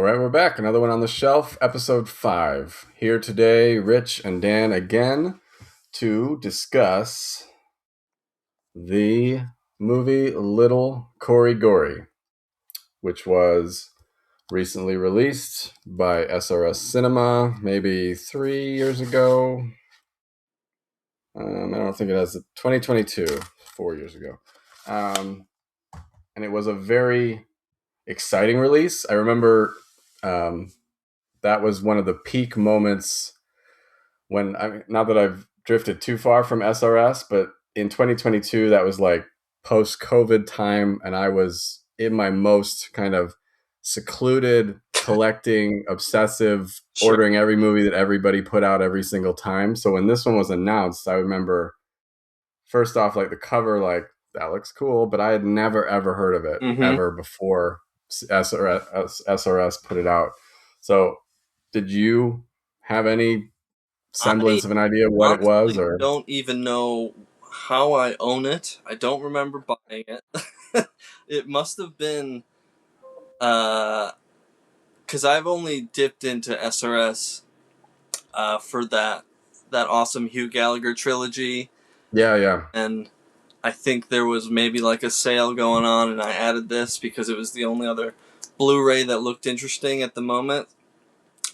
right, we're back. Another one on the shelf, episode 5. Here today, Rich and Dan again to discuss the movie Little Corey Gorey, which was recently released by SRS Cinema maybe 3 years ago. I don't think it has 2022, 4 years ago. And it was a very exciting release. I remember that was one of the peak moments when not that I've drifted too far from SRS, but in 2022, that was like post-COVID time, and I was in my most kind of secluded, collecting, obsessive, ordering every movie that everybody put out every single time. So when this one was announced, I remember first off, like the cover, like that looks cool, but I had never ever heard of it ever before SRS put it out. So did you have any semblance of an idea of what it was? Or don't even know how I own it. I don't remember buying it. It must have been because I've only dipped into SRS for that awesome Hugh Gallagher trilogy. Yeah. And I think there was maybe like a sale going on, and I added this because it was the only other Blu-ray that looked interesting at the moment.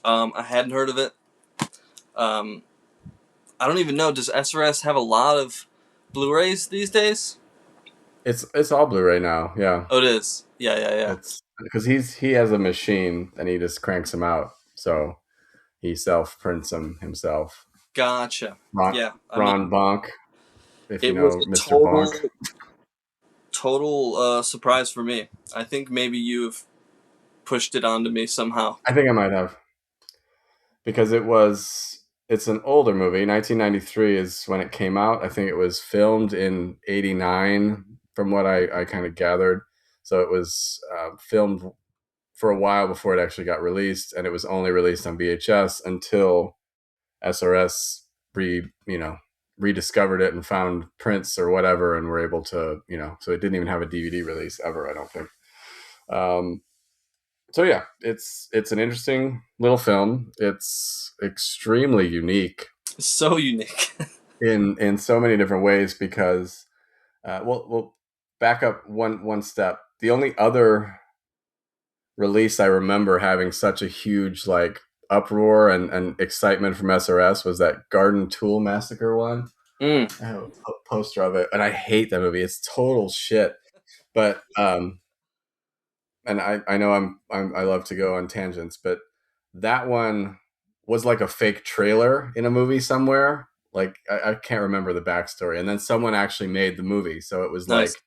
I hadn't heard of it. I don't even know. Does SRS have a lot of Blu-rays these days? It's all Blu-ray now. Yeah. Oh, it is. Yeah. It's because he has a machine and he just cranks them out. So he self prints them himself. Gotcha. Ron Bonk, if you it was know a Mr. Bonk. total surprise for me. I think maybe you've pushed it onto me somehow. I think I might have, because it's an older movie. 1993 is when it came out. I think it was filmed in 89 from what I kind of gathered. So it was filmed for a while before it actually got released, and it was only released on VHS until SRS rediscovered it and found prints or whatever, and were able to, so it didn't even have a DVD release ever, I don't think. So yeah, it's an interesting little film. It's extremely unique. So unique. in so many different ways, because we'll back up one step. The only other release I remember having such a huge like uproar and excitement from SRS was that Garden Tool Massacre one. I have a poster of it, and I hate that movie. It's total shit. But and I know I love to go on tangents, but that one was like a fake trailer in a movie somewhere. Like I can't remember the backstory, and then someone actually made the movie, so it was Nice. like,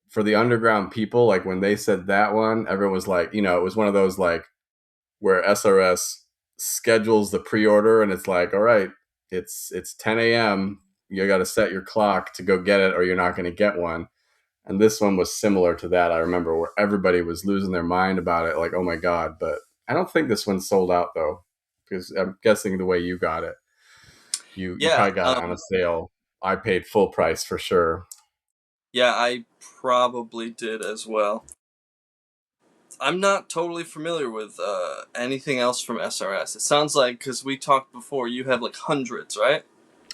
for the underground people, like when they said that one, everyone was like, it was one of those like where SRS schedules the pre-order, and it's like, all right, it's 10 a.m. You got to set your clock to go get it, or you're not going to get one. And this one was similar to that. I remember where everybody was losing their mind about it, like, oh my God. But I don't think this one sold out, though, because I'm guessing the way you got it, you probably got it on a sale. I paid full price for sure. Yeah, I probably did as well. I'm not totally familiar with anything else from SRS. It sounds like, because we talked before, you have like hundreds, right?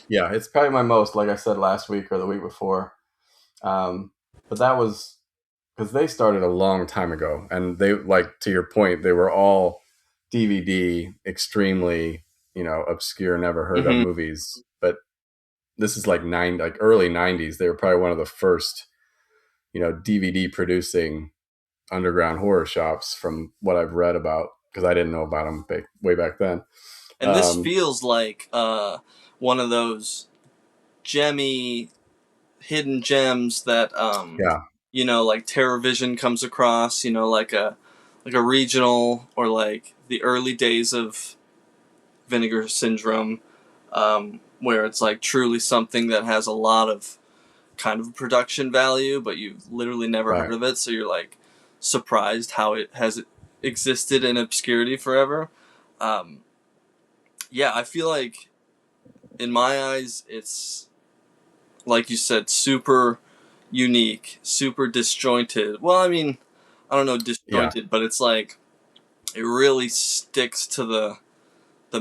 Yeah, it's probably my most, like I said last week or the week before. But that was because they started a long time ago, and they, like, to your point, they were all DVD, extremely, obscure, never heard of movies. But this is like early 90s. They were probably one of the first, DVD producing underground horror shops, from what I've read about, because I didn't know about them way back then. And this feels like one of those gemmy hidden gems that like Terror Vision comes across, like a regional, or like the early days of Vinegar Syndrome, where it's like truly something that has a lot of kind of production value, but you've literally never heard of it, so you're like surprised how it has existed in obscurity forever. I feel like, in my eyes, it's, like you said, super unique, super disjointed. Well, I mean, I don't know disjointed, but it's like it really sticks to the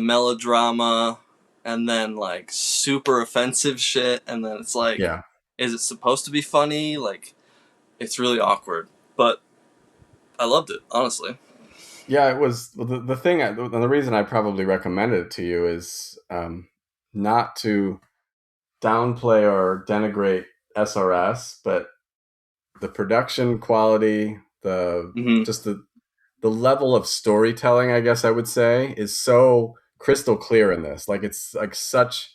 melodrama, and then like super offensive shit, and then it's like, Yeah. is it supposed to be funny? Like, it's really awkward, but I loved it, honestly. Yeah, it was the thing. The reason I probably recommended it to you is not to downplay or denigrate SRS, but the production quality, the Mm-hmm. just the level of storytelling, I guess I would say, is so crystal clear in this. Like it's like such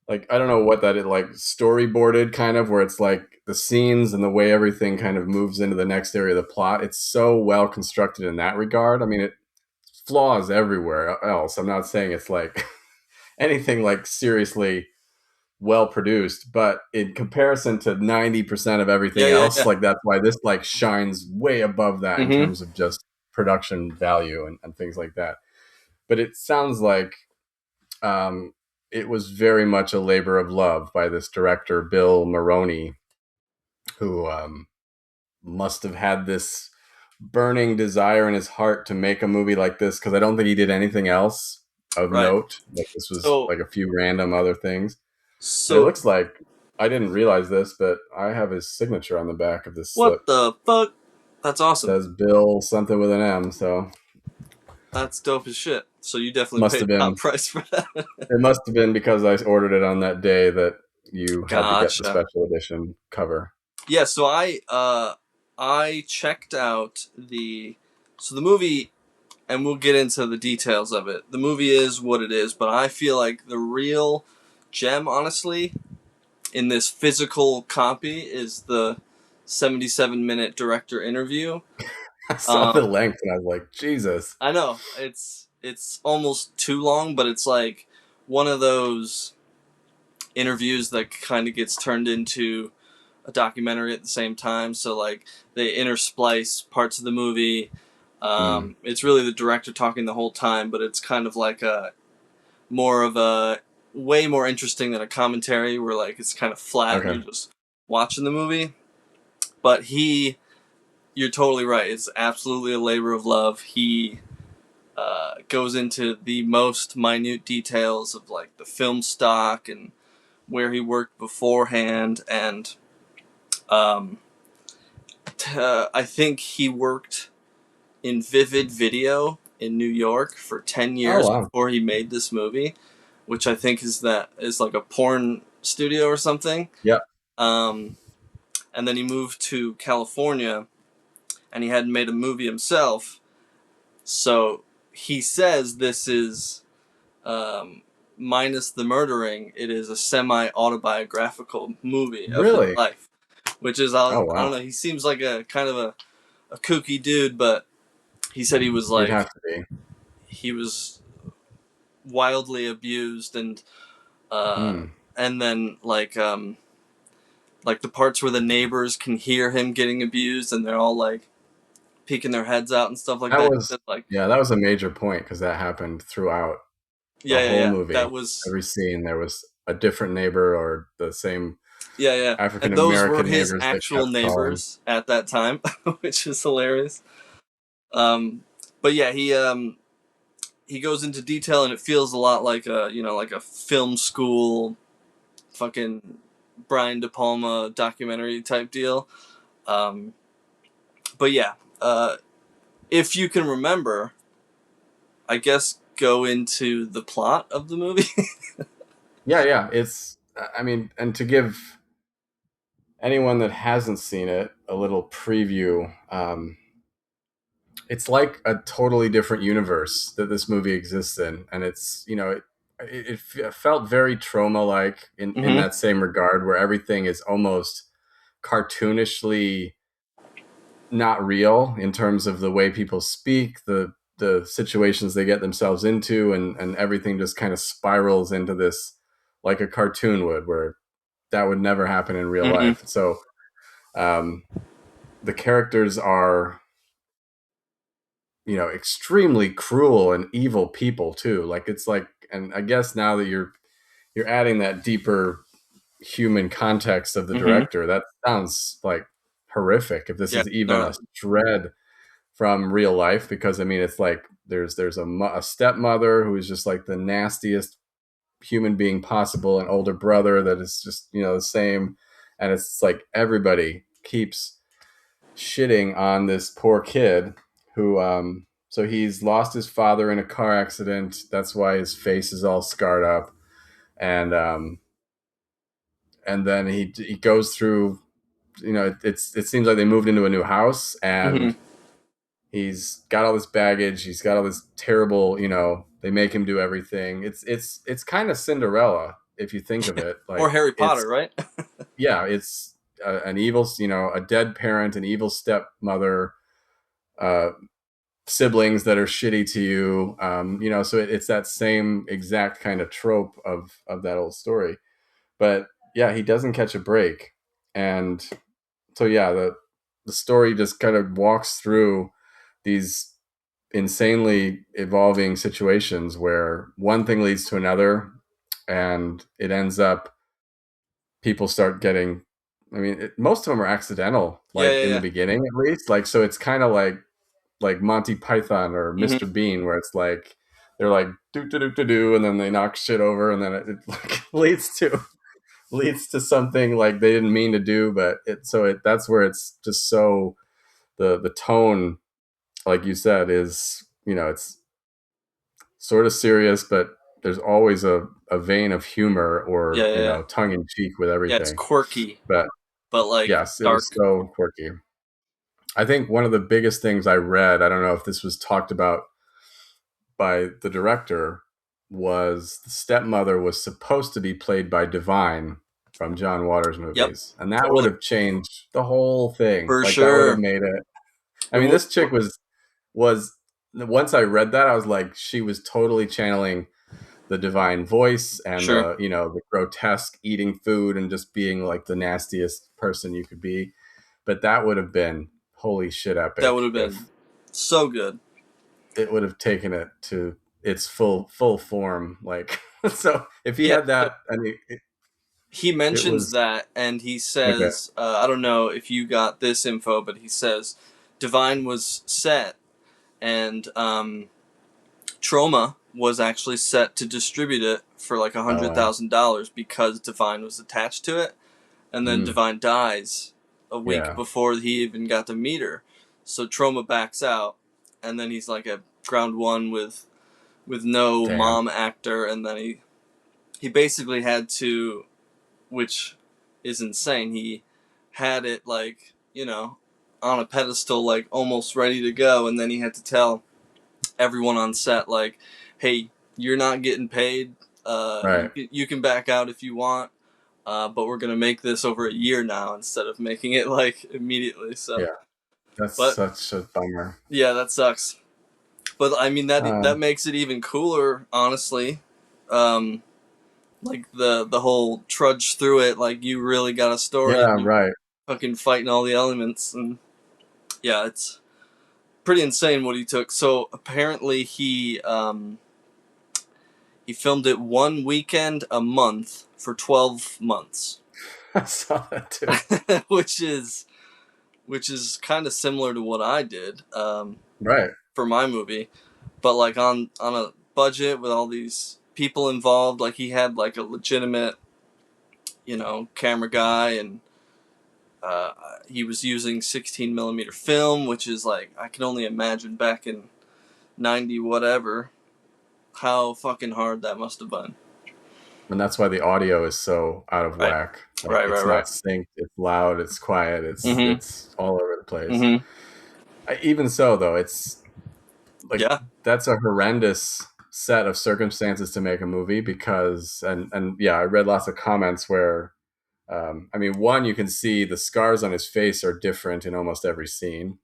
like I don't know what that is, like storyboarded kind of, where it's like the scenes and the way everything kind of moves into the next area of the plot. It's so well constructed in that regard. I mean, it flaws everywhere else. I'm not saying it's like anything like seriously well produced, but in comparison to 90% of Yeah, everything yeah, else, yeah. like that's why this like shines way above that in Mm-hmm. terms of just production value and things like that. But it sounds like um, it was very much a labor of love by this director, Bill Maroney, who must have had this burning desire in his heart to make a movie like this, because I don't think he did anything else of Right. note. Like this was So, like a few random other things. And it so looks like I didn't realize this, but I have his signature on the back of this slip. what the fuck? That's It awesome. says Bill something with an M, so That's dope as shit. So you definitely must paid have top been price for that. it must have been because I ordered it on that day that you had to get the Gotcha. special edition cover. Yeah, so I checked out the movie, and we'll get into the details of it. The movie is what it is, but I feel like the real gem, honestly, in this physical copy is the 77-minute director interview. I saw the Um, length and I was like, Jesus. I know it's almost too long, but it's like one of those interviews that kind of gets turned into a documentary at the same time. So like they intersplice parts of the movie. Mm, It's really the director talking the whole time, but it's kind of like a more of a way more interesting than a commentary where like it's kind of flat and okay. you're just watching the movie. But you're totally right. It's absolutely a labor of love. He goes into the most minute details of like the film stock and where he worked beforehand, and um, I think he worked in Vivid Video in New York for 10 Oh years wow. before he made this movie, which I think is like a porn studio or something. Yep. Um, and then he moved to California, and he hadn't made a movie himself. So he says this is, um, minus the murdering, it is a semi autobiographical movie of his Really? life, which is, Oh I don't wow. know, he seems like a kind of a kooky dude, but he said He'd have to be. he was wildly abused, uh Hmm. and then like the parts where the neighbors can hear him getting abused and they're all like peeking their heads out and stuff like That that. was That's like, yeah, that was a major point because that happened throughout the yeah, yeah, whole yeah. movie. That was, Every scene there was a different neighbor or the same yeah, yeah. African And those were American his neighbors they actual kept calling. neighbors at that time, which is hilarious. Um, but yeah, he goes into detail, and it feels a lot like a, like a film school fucking Brian De Palma documentary type deal. Um, but yeah, if you can remember, I guess go into the plot of the movie. Yeah, yeah. It's I mean, and to give anyone that hasn't seen it a little preview, it's like a totally different universe that this movie exists in, and it's it felt very trauma like in Mm-hmm. that same regard, where everything is almost cartoonishly not real in terms of the way people speak, the situations they get themselves into, and everything just kind of spirals into this like a cartoon would, where that would never happen in real Mm-hmm. life. So um, the characters are extremely cruel and evil people too. Like it's like, and I guess now that you're adding that deeper human context of the Mm-hmm. director, that sounds like horrific. If this Yeah. is even a Gnarly. shred from real life, because I mean it's like there's a stepmother who is just like the nastiest human being possible, an older brother that is just, you know, the same, and it's like everybody keeps shitting on this poor kid who so he's lost his father in a car accident. That's why his face is all scarred up, and then he goes through, you know, it seems like they moved into a new house, Mm-hmm. and he's got all this baggage, he's got all this terrible, you know, they make him do everything. It's kind of Cinderella if you think of it. Or Like Harry Potter, it's, right? yeah, it's an evil, you know, a dead parent, an evil stepmother, uh, siblings that are shitty to you. You know, so it's that same exact kind of trope of that old story. But yeah, he doesn't catch a break, and so yeah, the story just kind of walks through these insanely evolving situations where one thing leads to another, and it ends up people start getting, I mean most of them are accidental, Yeah, like yeah, in the yeah. beginning at least, like so it's kind of like Monty Python or Mm-hmm. Mr. Bean, where it's like they're like do do do do do, and then they knock shit over, and then it like leads to something like they didn't mean to do, but that's where it's just so, the tone, like you said, is, you know, it's sort of serious, but there's always a vein of humor, Yeah, or, yeah, you yeah. know, tongue in cheek with Yeah, it's everything. quirky, But but like yes, it was dark. so quirky. I think one of the biggest things I read, I don't know if this was talked about by the director, was the stepmother was supposed to be played by Divine from John Waters Yep, movies. And that would totally. have changed the whole thing. For Like that would have sure. made it. I It mean, would. this chick was once I read that, I was like, she was totally channeling the divine voice and Sure. the, you know, the grotesque eating food and just being like the nastiest person you could be. But that would have been holy shit That would epic have been if so good. it would have taken it to its full form. Like so, if he Yeah. had So that, I mean, he it mentions was that, and he okay. says, I don't know if you got this info, but he says Divine was set, and Trauma was actually set to distribute it for like a Oh hundred wow. thousand dollars because Divine was attached to it, and then Mm, Divine dies a week yeah. before he even got to meet her. So Trauma backs out, and then he's like at ground one with no Damn. mom actor, and then he basically had to, which is insane. He had it like, you know, on a pedestal, like almost ready to go, and then he had to tell everyone on set like, "Hey, you're not getting paid. Right. You can back out if you want, but we're gonna make this over a year now instead of making it like immediately." So, Yeah. That's but such a bummer. yeah, that sucks. But I mean that Um, makes it even cooler, honestly. Um, like the whole trudge through it, like you really got a story and yeah. you Right. fucking fighting all the elements, and yeah, it's pretty insane what he took. So apparently he filmed it one weekend a month for 12 months, I saw that too. which is kind of similar to what I did Right. for my movie, but like on a budget with all these people involved. Like he had like a legitimate, you know, camera guy, and uh, he was using 16 millimeter film, which is like I can only imagine back in 90 whatever how fucking hard that must have been. And that's why the audio is so out of Right, whack. Like right, right, it's right. not synced, it's loud, it's quiet, it's Mm-hmm. it's all over the place. Mm-hmm. Even so though, it's like Yeah. that's a horrendous set of circumstances to make a movie, because and yeah, I read lots of comments where I mean, one, you can see the scars on his face are different in almost every scene.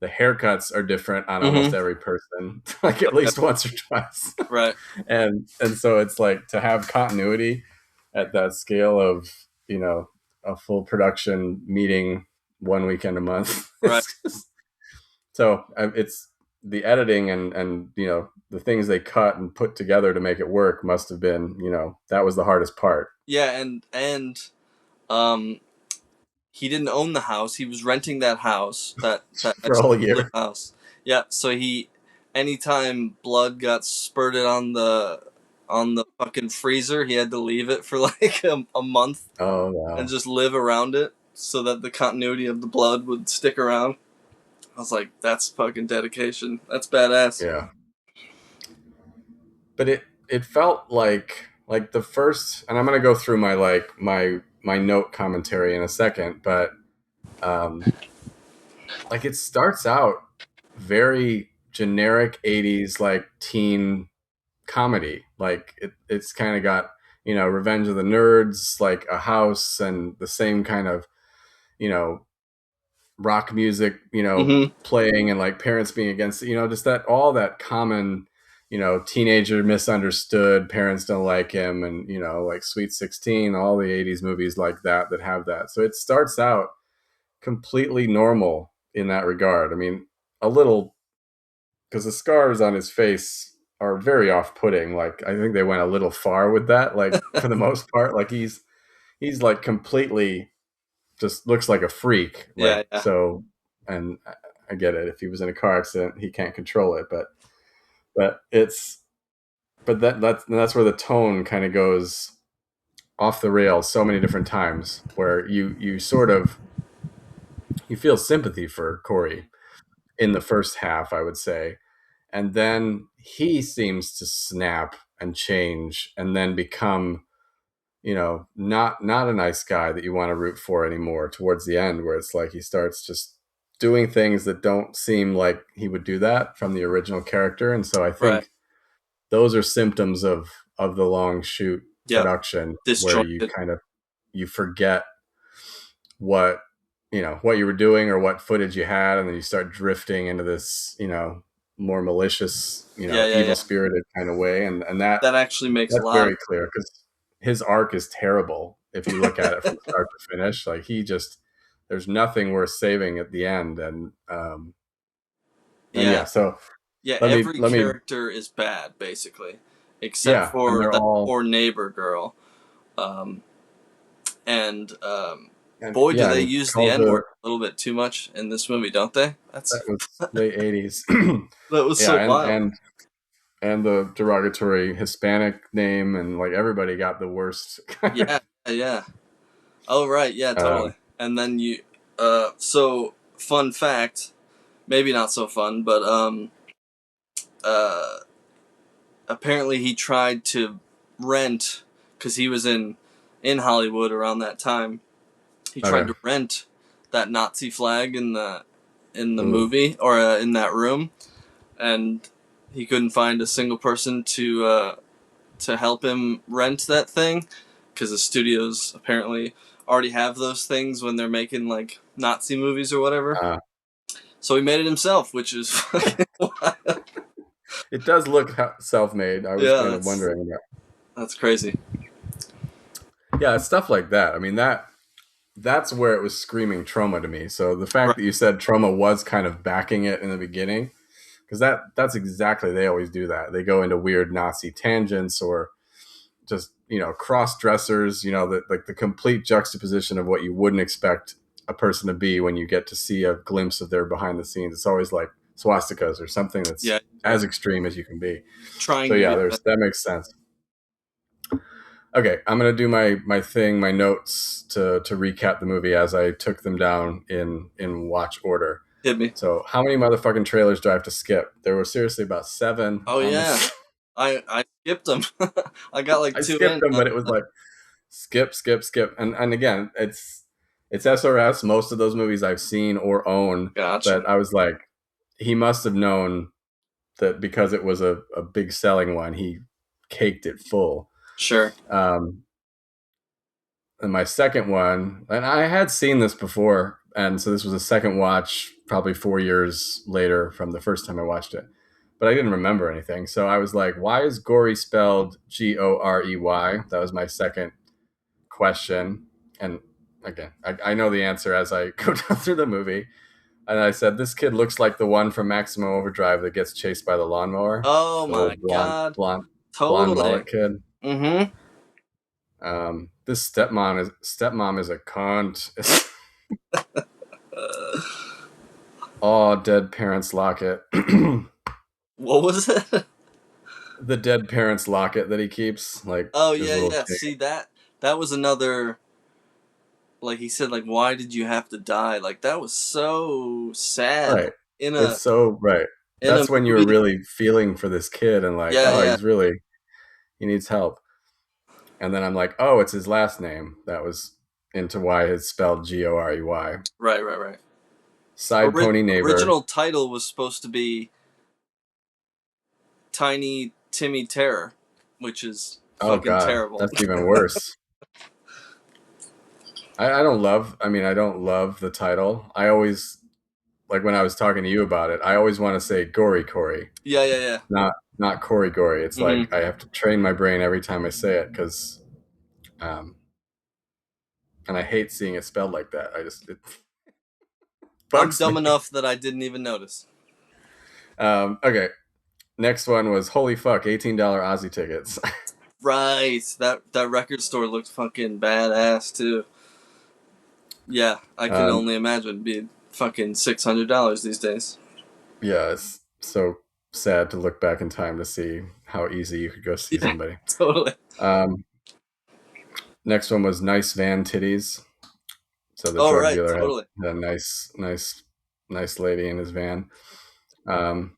The haircuts are different on almost Mm-hmm. every person, like at Yep, yep. least once or twice. Right. And so it's like to have continuity at that scale of, you know, a full production meeting one weekend a month. Right. So it's the editing and you know the things they cut and put together to make it work must have been, you know, that was the hardest part. Yeah, and um he didn't own the house. He was renting that house, that For a whole expensive year. house. Yeah. So anytime blood got spurted on the fucking freezer, he had to leave it for like a month Oh and wow. just live around it so that the continuity of the blood would stick around. I was like, that's fucking dedication. That's badass. Yeah. But it felt like the first, and I'm gonna go through my my note commentary in a second, but um like it starts out very generic 80s like teen comedy. Like it's kind of got, Revenge of the Nerds, like a house and the same kind of, you know, rock music, Mm-hmm. playing, and like parents being against it, just that, all that common, teenager misunderstood, parents don't like him, and, like Sweet 16, all the 80s movies like that have that. So it starts out completely normal in that regard. I mean, a little, because the scars on his face are very off-putting. Like I think they went a little far with that. Like for the most part, like he's like completely just looks like a freak. Like Yeah, yeah, so, and I get it. If he was in a car accident, he can't control it. But it's but that's where the tone kind of goes off the rails so many different times, where you sort of you feel sympathy for Corey in the first half, I would say. And then he seems to snap and change and then become, not a nice guy that you want to root for anymore towards the end, where it's like he starts just doing things that don't seem like he would do that from the original character. And so I right. think those are symptoms of the long shoot Yep. production, where you Disjointed. kind of you forget what what you were doing or what footage you had, and then you start drifting into this, more malicious, Yeah, yeah, evil yeah. spirited kind of way, and That actually makes a that's lot of very clear, because his arc is terrible if you look at it from start to finish. Like he just there's nothing worth saving at the end, and yeah. yeah. So Yeah, every let me character is bad basically, except yeah, and for they're that all, poor neighbor girl. Um, and and boy, do yeah, they and he use the calls N word her. a little bit too much in this movie, don't they? That That's was late 80s. that was Yeah, so wild. and the derogatory Hispanic name, and like everybody got the worst. Yeah, yeah. Oh right, yeah, totally. um, And then so fun fact, maybe not so fun, but uh, apparently he tried to rent because he was in Hollywood around that time. He tried okay. to rent that Nazi flag in the Ooh. movie or in that room, and he couldn't find a single person to help him rent that thing because the studios apparently already have those things when they're making like Nazi movies or whatever. Uh, So he made it himself, which is fucking wild. it does look self-made. I was Yeah, kind of wondering about. that's crazy. Yeah, it's stuff like that. I mean, that's where it was screaming trauma to me. So the fact Right. that you said trauma was kind of backing it in the beginning, because that's exactly, they always do that. They go into weird Nazi tangents, or just, cross dressers, like the complete juxtaposition of what you wouldn't expect a person to be when you get to see a glimpse of their behind the scenes. It's always like swastikas or something that's Yeah, yeah. as extreme as you can be. So Trying to yeah, be. there's that makes sense. Okay, I'm gonna do my thing, my notes to recap the movie as I took them down in watch order. Hit me. So how many motherfucking trailers do I have to skip? There were seriously about 7 Oh on yeah, this. I skipped them. I got like I two skipped in. them, but it was like skip, skip, skip, and again, it's SRS. Most of those movies I've seen or own, Gotcha. but I was like, he must have known that because it was a big selling one, he caked it full. Sure. Um, and my second one, and I had seen this before, and so this was a second watch, probably 4 years later from the first time I watched it, but I didn't remember anything. So I was like, why is Gory spelled Gorey? That was my second question. And again, I know the answer as I go down through the movie. And I said, this kid looks like the one from Maximum Overdrive that gets chased by the lawnmower, Oh the my old god. blonde Totally. mullet kid. Mm-hmm. This stepmom is a cunt. Oh, dead parents locket. What was it? The dead parents locket that he keeps, like Oh his yeah, little yeah. chain. See that was another, like he said, like, why did you have to die? Like that was so sad Right. in a It's so right. in a That's when you were movie. really feeling for this kid and like, Yeah, oh, yeah. he needs help. And then I'm like, oh, it's his last name. That was into why it's spelled Gorey. Right, right, right. Side pony neighbor. Original title was supposed to be Tiny Timmy Terror, which is Oh fucking God, terrible. that's even worse. I don't love the title. I always, like when I was talking to you about it, I always want to say Gory Corey, Yeah, yeah, yeah. not Corey Gory. It's Hmm. like I have to train my brain every time I say it because, um, and I hate seeing it spelled like that. It I'm bugs dumb me. enough that I didn't even notice. Okay, next one was holy fuck, $18 Aussie tickets. Right. That record store looked fucking badass too. Yeah, I can um, only imagine being fucking $600 these days. yeah, it's so sad to look back in time to see how easy you could go see Yeah, somebody. totally. Um, Next one was nice van titties. So the Oh drug right, dealer totally. had a nice lady in his van. Um,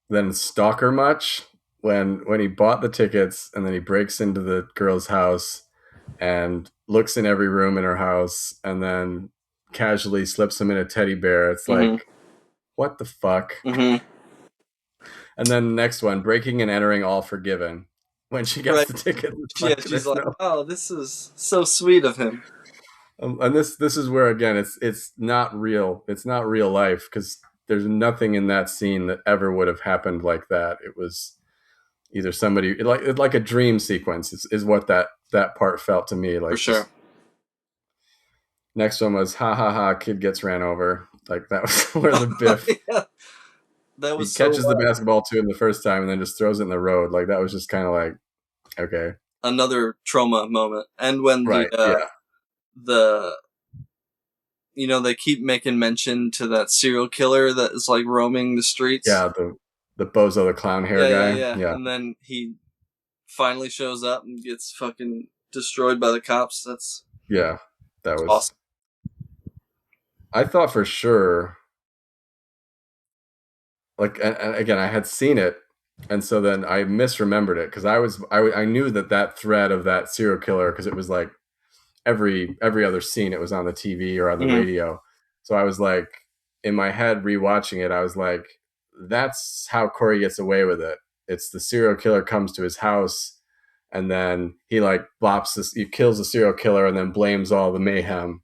then stalker much when he bought the tickets and then he breaks into the girl's house and looks in every room in her house and then casually slips him in a teddy bear. It's Mm-hmm. like, what the fuck? Mm-hmm. And then the next one, breaking and entering all forgiven. When she gets Right. the ticket, it's Yeah, like she's there's like, no. oh, this is so sweet of him. And this is where again it's not real. It's not real life because there's nothing in that scene that ever would have happened like that. It was either somebody like a dream sequence is what that part felt to me For like. sure. Just next one was ha ha ha, kid gets ran over. Like that was where the Biff Yeah, that he was so catches the basketball to him the first time and then just throws it in the road. Like that was just kind of like okay, another trauma moment. And when right, yeah, the they keep making mention to that serial killer that is like roaming the streets. yeah. The bozo the clown hair Yeah, yeah, guy, yeah. yeah, And then he finally shows up and gets fucking destroyed by the cops. That's yeah. That was. awesome. I thought for sure like and again I had seen it and so then I misremembered it because I knew that thread of that serial killer because it was like every other scene it was on the TV or on the Mm-hmm. radio, so I was like in my head rewatching it I was like that's how Corey gets away with it. It's the serial killer comes to his house and then he kills the serial killer and then blames all the mayhem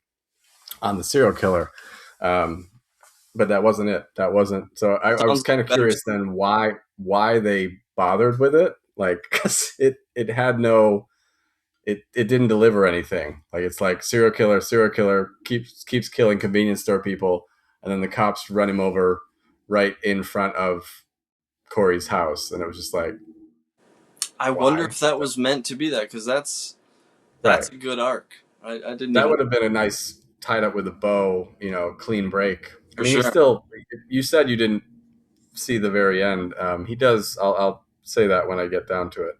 on the serial killer. um, but that wasn't it. That wasn't. So I was Sounds kind of better. curious then why they bothered with it, like because it had no it didn't deliver anything. Like it's like serial killer keeps killing convenience store people, and then the cops run him over right in front of Corey's house, and it was just like I wonder why? if that was meant to be that, because Right. that's a good arc. I didn't That even would have been a nice tied up with a bow, clean break. I for mean, he sure. still. You said you didn't see the very end. He does. I'll say that when I get down to it.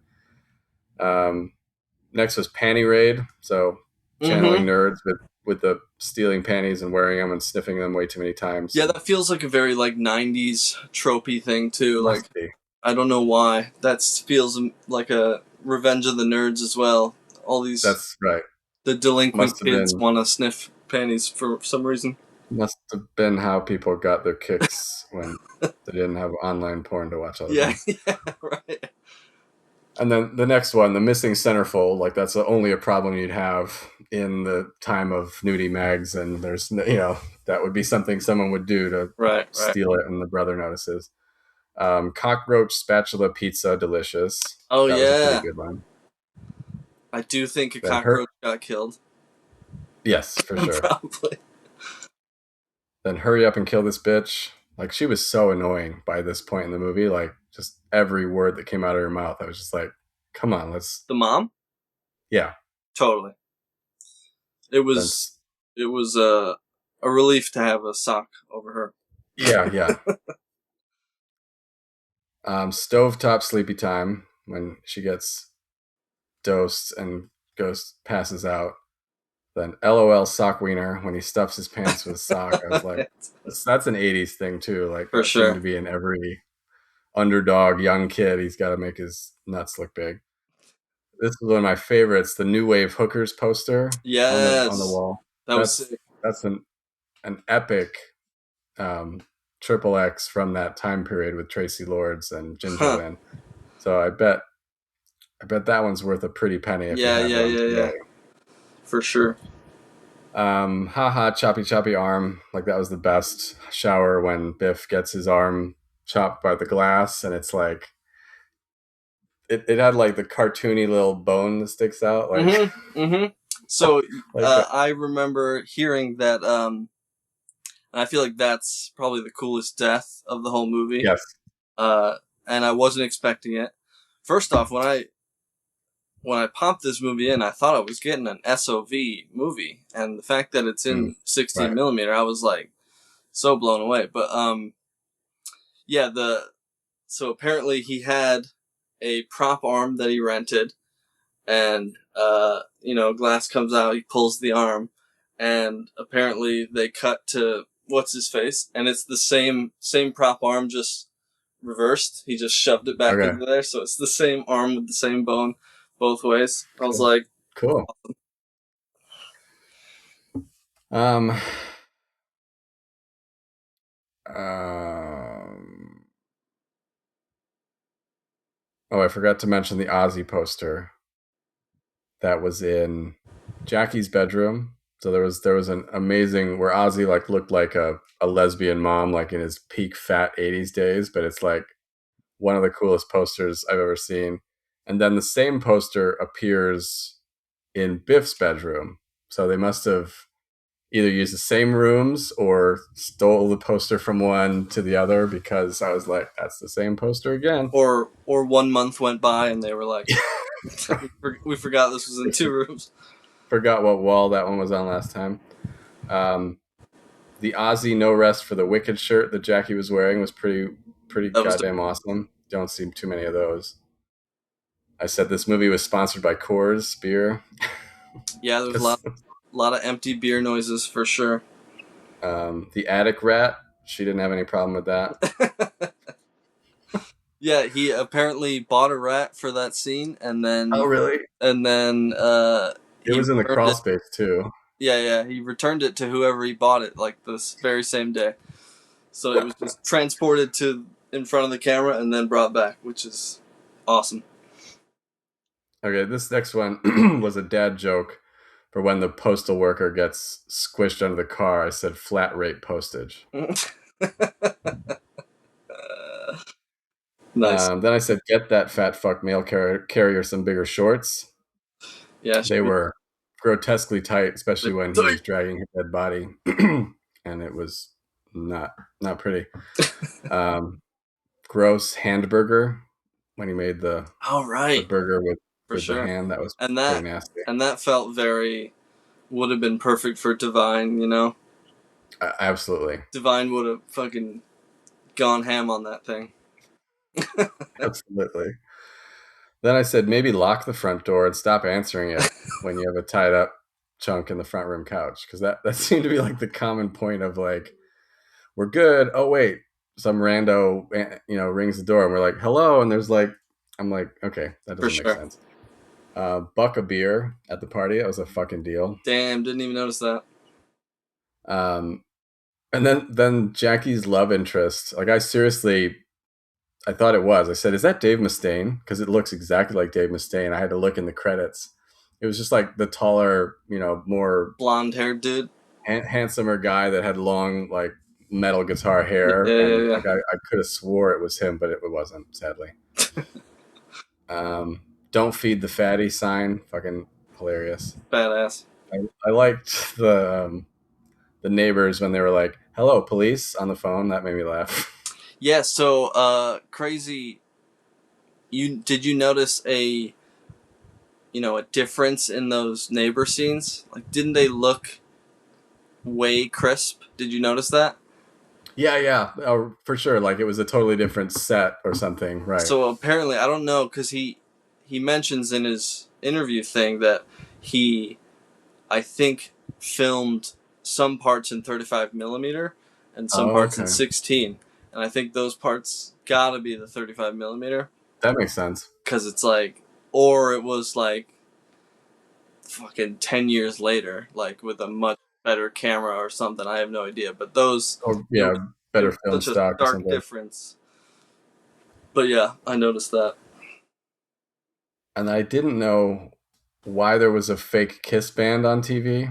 Next was panty raid. So channeling Mm-hmm. nerds with the stealing panties and wearing them and sniffing them way too many times. Yeah, And that feels like a very like '90s tropey thing too. Like must be. I don't know why that feels like a Revenge of the Nerds as well. All these That's right. the delinquent Must have kids been want to sniff panties for some reason. must have been how people got their kicks when they didn't have online porn to watch all the Yeah, time. yeah, right. And then the next one, the missing centerfold, like that's only a problem you'd have in the time of nudie mags, and there's that would be something someone would do to Right, right. steal it, and the brother notices. Cockroach spatula pizza, delicious. Oh That was a pretty yeah, good one. I do think a Then her, cockroach got killed. yes, for sure. Probably. Then hurry up and kill this bitch. Like she was so annoying by this point in the movie. Like just every word that came out of her mouth, I was just like, come on, let's The mom? yeah. Totally. It Then was. It was a relief to have a sock over her. Yeah, yeah. Stovetop sleepy time when she gets dosed and passes out. Then LOL sock wiener when he stuffs his pants with sock. I was like, that's an 80s thing too. Like For that seemed to sure. be in every underdog young kid. He's got to make his nuts look big. This is one of my favorites, the New Wave Hookers poster on the Yes. wall. That was sick. That's an epic triple X from that time period with Tracy Lords and Ginger Huh. Lynn. So I bet that one's worth a pretty penny if you Yeah, had yeah, one yeah, yeah. today. For sure. Haha, choppy choppy arm. Like that was the best shower when Biff gets his arm chopped by the glass, and it's like it had like the cartoony little bone that sticks out. Like, So like that. I remember hearing that, and I feel like that's probably the coolest death of the whole movie. Yes. And I wasn't expecting it. First off, when I popped this movie in, I thought I was getting an SOV movie, and the fact that it's in 16 Right. millimeter, I was like so blown away. But yeah, so apparently he had a prop arm that he rented, and glass comes out, he pulls the arm, and apparently they cut to what's his face, and it's the same prop arm, just reversed. He just shoved it back Okay. into there, so it's the same arm with the same bone both ways. I was Cool. like, Cool. Um, oh, I forgot to mention the Ozzy poster that was in Jackie's bedroom. So there was an amazing where Ozzy like looked like a lesbian mom, like in his peak fat 80s days, but it's like one of the coolest posters I've ever seen. And then the same poster appears in Biff's bedroom. So they must have either used the same rooms or stole the poster from one to the other, because I was like, that's the same poster again. or 1 month went by and they were like, we forgot this was in 2 rooms. Forgot what wall that one was on last time. The Ozzy No Rest for the Wicked shirt that Jackie was wearing was pretty goddamn awesome. Don't see too many of those. I said this movie was sponsored by Coors beer. Yeah, there was a lot of empty beer noises for sure. The attic rat, she didn't have any problem with that. Yeah, he apparently bought a rat for that scene, and then really? And then it was in the crawl space too. Yeah, he returned it to whoever he bought it, like this very same day. So it was just transported to in front of the camera and then brought back, which is awesome. Okay, this next one was a dad joke for when the postal worker gets squished under the car. I said flat rate postage. Nice. Then I said, get that fat fuck mail carrier some bigger shorts. Yeah, they were grotesquely tight, especially when he was dragging his dead body, and it was not pretty. Gross handburger when he made the burger with the hand. That was pretty nasty. And that felt would have been perfect for Divine, you know? Absolutely. Divine would have fucking gone ham on that thing. Absolutely. Then I said, maybe lock the front door and stop answering it when you have a tied up chunk in the front room couch. Because that seemed to be like the common point of like, we're good. Oh, wait. Some rando, rings the door and we're like, hello. And there's like, I'm like, okay, that doesn't make sense. Buck a beer at the party. That was a fucking deal. Damn, didn't even notice that. And then Jackie's love interest. Like I thought it was. I said, is that Dave Mustaine? Because it looks exactly like Dave Mustaine. I had to look in the credits. It was just like the taller, more blonde-haired dude, handsomer guy that had long, like metal guitar hair. Yeah. Like I could have swore it was him, but it wasn't, sadly. Don't feed the fatty sign. Fucking hilarious. Badass. I liked the neighbors when they were like, hello, police, on the phone. That made me laugh. Yeah, so crazy. Did you notice a difference in those neighbor scenes? Like, didn't they look way crisp. Did you notice that? Yeah, oh, for sure. Like it was a totally different set or something, right? So apparently, I don't know because he mentions in his interview thing that he, I think, filmed some parts in 35 millimeter and some Oh, parts in okay, 16, and I think those parts gotta be the 35 millimeter that makes sense. because it's like, or it was like fucking 10 years later, like with a much better camera or something. I have no idea, but those Or it yeah, was it better was film such a stock or stark something. difference. But yeah, I noticed that. And I didn't know why there was a fake Kiss band on TV,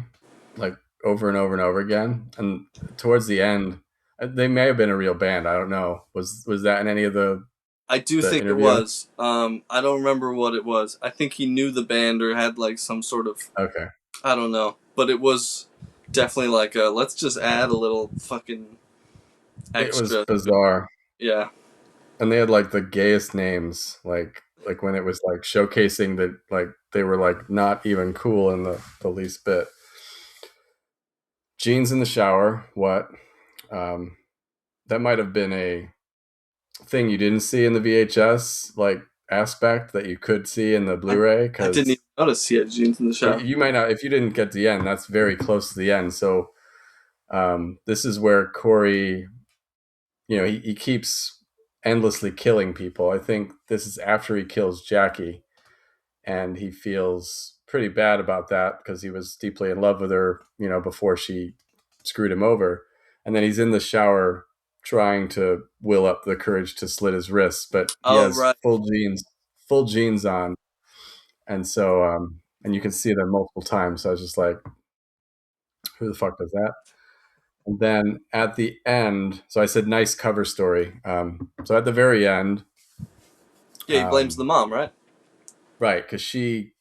like over and over and over again. And towards the end, they may have been a real band. I don't know. Was that in any of I do the think it interview? was. I don't remember what it was. I think he knew the band or had like some sort of, Okay, I don't know, but it was definitely like a, let's just add a little fucking it was extra. bizarre, Yeah. and they had like the gayest names, like when it was like showcasing that like they were like not even cool in the least bit. Jeans in the shower. What? Um, that might have been a thing you didn't see in the VHS like aspect that you could see in the Blu-ray I didn't because even notice he had jeans in the shower. you might not if you didn't get to the end. That's very close to the end. So this is where Corey, he keeps endlessly killing people. I think this is after he kills Jackie, and he feels pretty bad about that because he was deeply in love with her, before she screwed him over. And then he's in the shower trying to will up the courage to slit his wrists, but he Oh, has right. full jeans on, and so and you can see them multiple times. So I was just like, who the fuck does that? And then at the end, so I said nice cover story. So at the very end, Yeah, he blames the um, mom, right? right, because she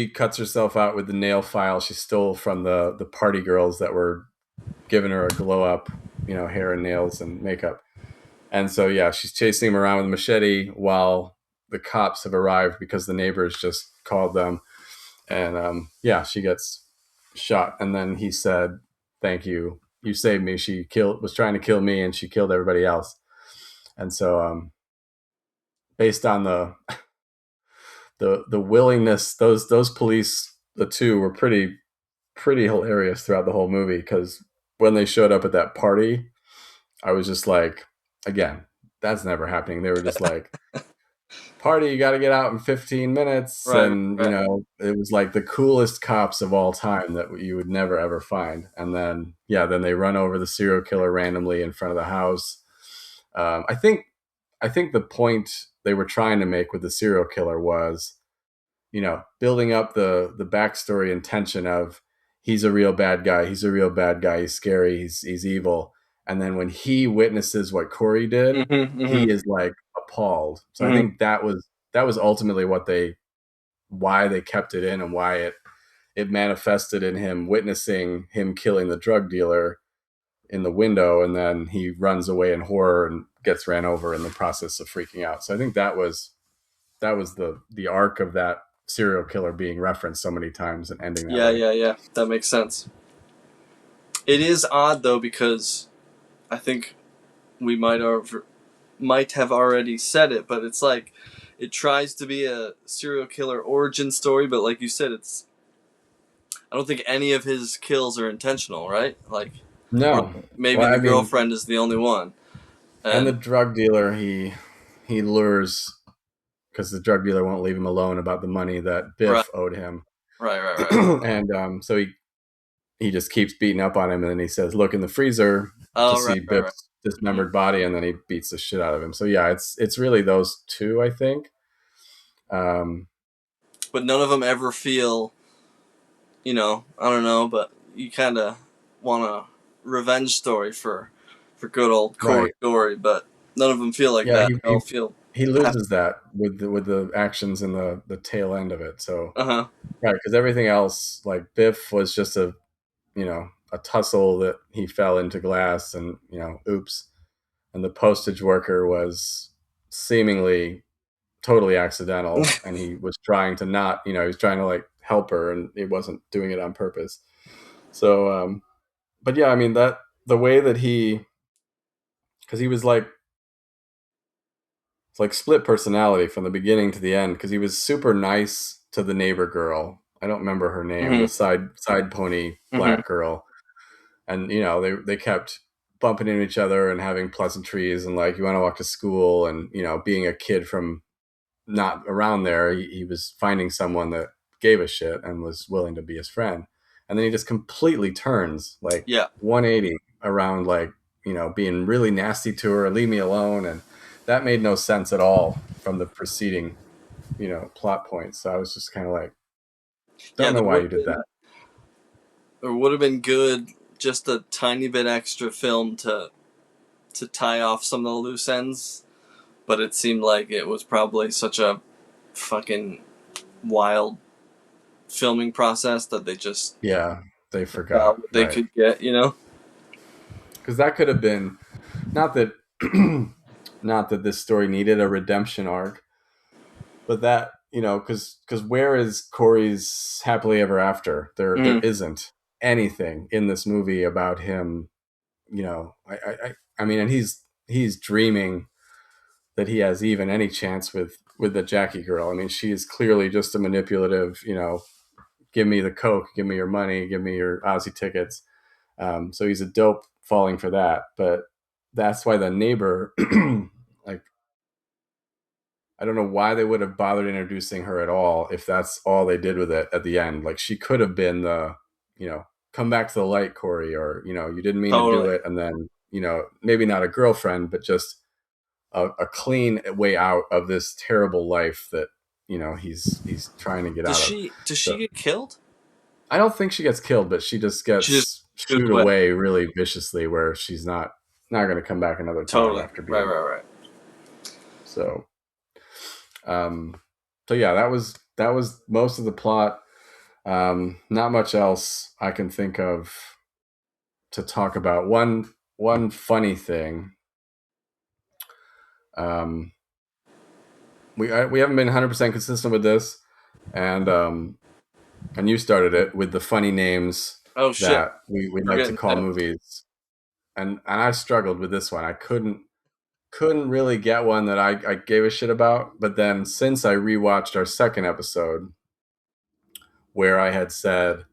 cuts herself out with the nail file she stole from the party girls that were giving her a glow up, hair and nails and makeup. And so yeah, she's chasing him around with a machete while the cops have arrived because the neighbors just called them. And yeah, she gets shot. And then he said, "Thank you, you saved me. She was trying to kill me, and she killed everybody else." And so based on the willingness, those police, the two, were pretty hilarious throughout the whole movie because when they showed up at that party, I was just like, again, that's never happening. They were just like, "Party, you got to get out in 15 minutes." Right, And, right. it was like the coolest cops of all time that you would never, ever find. And then, yeah, then they run over the serial killer randomly in front of the house. I think the point they were trying to make with the serial killer was, building up the backstory and tension of he's a real bad guy. He's a real bad guy. He's scary. He's evil. And then when he witnesses what Corey did, Mm-hmm, he mm-hmm, is like appalled. So I mm-hmm. think that was ultimately why they kept it in and why it manifested in him witnessing him killing the drug dealer in the window, and then he runs away in horror and gets ran over in the process of freaking out. So I think that was the arc of that serial killer being referenced so many times and ending that Yeah, way. yeah, yeah. That makes sense. It is odd though because I think we might have already said it, but it's like it tries to be a serial killer origin story, but like you said, I don't think any of his kills are intentional, right? Like, or No, maybe well, I the mean, girlfriend is the only one. and the And drug dealer he lures because the drug dealer won't leave him alone about the money that right, Biff owed him, right, right, right. and so he just keeps beating up on him, and then he says, "Look in the freezer," to Oh, right, see right, right. Biff's Mm-hmm. dismembered body, and then he beats the shit out of him. So yeah, it's really those two, I think. Um, But none of them ever feel, I don't know, but you kind of want a revenge story for good old Corey right. Gorey, but none of them feel like Yeah, that. he They all he feel he happy. loses that with the actions in the tail end of it. So Uh huh. right, because everything else, like Biff, was just a tussle that he fell into glass, and oops. And the postage worker was seemingly totally accidental, and he was trying to not, he was trying to like help her, and he wasn't doing it on purpose. So but yeah, I mean that the way that because he was like split personality from the beginning to the end because he was super nice to the neighbor girl. I don't remember her name, the Mm-hmm. side pony Mm-hmm. black girl, and they kept bumping into each other and having pleasantries and like you want to walk to school and being a kid from not around there, he was finding someone that gave a shit and was willing to be his friend. And then he just completely turns like Yeah. 180 around, like, being really nasty to her, leave me alone. And that made no sense at all from the preceding, plot points. So I was just kind of like, Yeah. don't know why you did that. There would have been good just a tiny bit extra film to tie off some of the loose ends, but it seemed like it was probably such a fucking wild filming process that they just Yeah, they got forgot. what they Right. could get, you know? Because that could have been, not that, not that this story needed a redemption arc, but that because where is Corey's happily ever after? There Mm. isn't anything in this movie about him. I mean, and he's dreaming that he has even any chance with the Jackie girl. I mean, she is clearly just a manipulative. Give me the coke, give me your money, give me your Aussie tickets. So he's a dope falling for that, but that's why the neighbor, like, I don't know why they would have bothered introducing her at all if that's all they did with it at the end. Like she could have been the, come back to the light, Corey, or you didn't mean to do Totally. it, and then maybe not a girlfriend, but just a clean way out of this terrible life that he's trying to get Does out of. she So get killed? I don't think she gets killed, but she just She just gets shooed shooed away. away really viciously, where she's not going to come back another time Totally. after Right, being right, right. so. Um, so yeah, that was most of the plot. Not much else I can think of to talk about. One funny thing. Um, we haven't been 100% consistent with this, and you started it with the funny names Oh shit. that we We're like to getting call movies, and I struggled with this one. I couldn't really get one that I gave a shit about. But then since I rewatched our second episode, where I had said